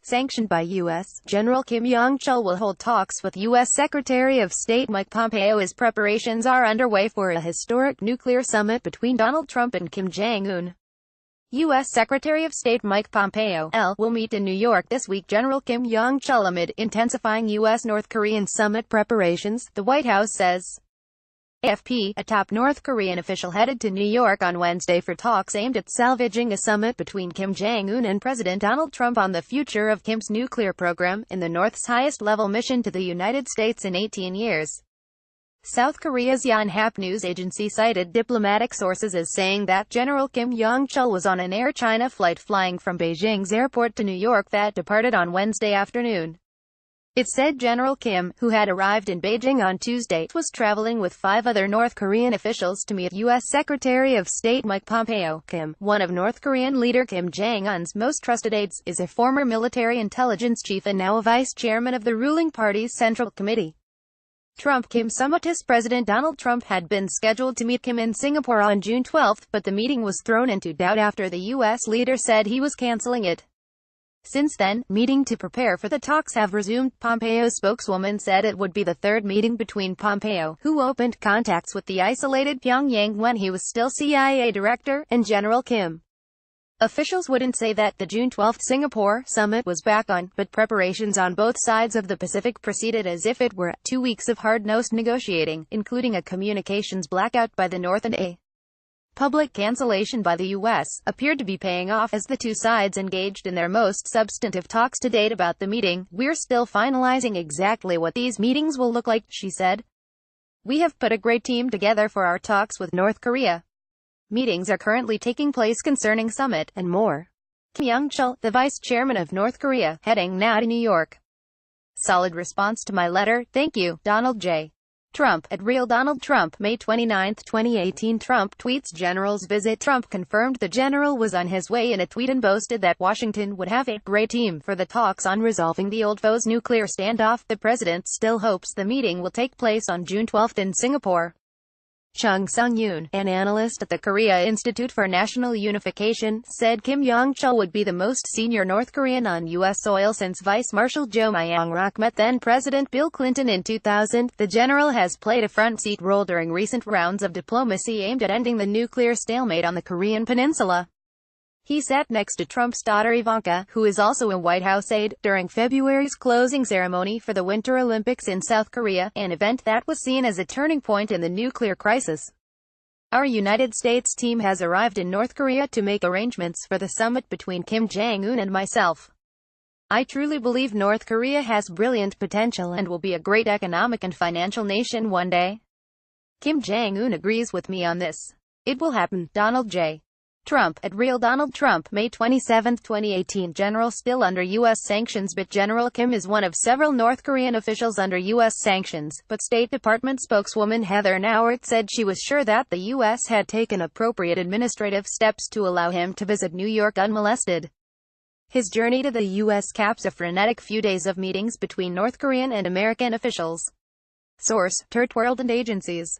sanctioned by U.S. General Kim Jong-chul will hold talks with U.S. Secretary of State Mike Pompeo as preparations are underway for a historic nuclear summit between Donald Trump and Kim Jong-un. U.S. Secretary of State Mike Pompeo will meet in New York this week General Kim Jong-chul amid intensifying U.S.-North Korean summit preparations, the White House says. AFP, a top North Korean official headed to New York on Wednesday for talks aimed at salvaging a summit between Kim Jong-un and President Donald Trump on the future of Kim's nuclear program, in the North's highest-level mission to the United States in 18 years. South Korea's Yonhap news agency cited diplomatic sources as saying that General Kim Jong-chul was on an Air China flight flying from Beijing's airport to New York that departed on Wednesday afternoon. It said General Kim, who had arrived in Beijing on Tuesday, was traveling with 5 other North Korean officials to meet U.S. Secretary of State Mike Pompeo. Kim, one of North Korean leader Kim Jong-un's most trusted aides, is a former military intelligence chief and now a vice chairman of the ruling party's Central Committee. Trump-Kim summit. President Donald Trump had been scheduled to meet Kim in Singapore on June 12, but the meeting was thrown into doubt after the U.S. leader said he was canceling it. Since then, meeting to prepare for the talks have resumed. Pompeo's spokeswoman said it would be the third meeting between Pompeo, who opened contacts with the isolated Pyongyang when he was still CIA director, and General Kim. Officials wouldn't say that the June 12 Singapore summit was back on, but preparations on both sides of the Pacific proceeded as if it were 2 weeks of hard-nosed negotiating, including a communications blackout by the North and a public cancellation by the U.S., appeared to be paying off as the two sides engaged in their most substantive talks to date about the meeting. "We're still finalizing exactly what these meetings will look like," she said. "We have put a great team together for our talks with North Korea. Meetings are currently taking place concerning summit, and more." Kim Jong-chul, the vice chairman of North Korea, heading now to New York. "Solid response to my letter, thank you, Donald J. Trump, at Real Donald Trump, May 29, 2018. Trump tweets general's visit. Trump confirmed the general was on his way in a tweet and boasted that Washington would have a great team for the talks on resolving the old foe's nuclear standoff. The president still hopes the meeting will take place on June 12 in Singapore. Chung Sung-yoon, an analyst at the Korea Institute for National Unification, said Kim Jong-chul would be the most senior North Korean on U.S. soil since Vice Marshal Jo Myung-rak met then-President Bill Clinton in 2000. The general has played a front-seat role during recent rounds of diplomacy aimed at ending the nuclear stalemate on the Korean peninsula. He sat next to Trump's daughter Ivanka, who is also a White House aide, during February's closing ceremony for the Winter Olympics in South Korea, an event that was seen as a turning point in the nuclear crisis. "Our United States team has arrived in North Korea to make arrangements for the summit between Kim Jong-un and myself. I truly believe North Korea has brilliant potential and will be a great economic and financial nation one day. Kim Jong-un agrees with me on this. It will happen." Donald J. Trump, at Real Donald Trump, May 27, 2018. General still under U.S. sanctions. But General Kim is one of several North Korean officials under U.S. sanctions, but State Department spokeswoman Heather Nauert said she was sure that the U.S. had taken appropriate administrative steps to allow him to visit New York unmolested. His journey to the U.S. caps a frenetic few days of meetings between North Korean and American officials. Source: World and agencies.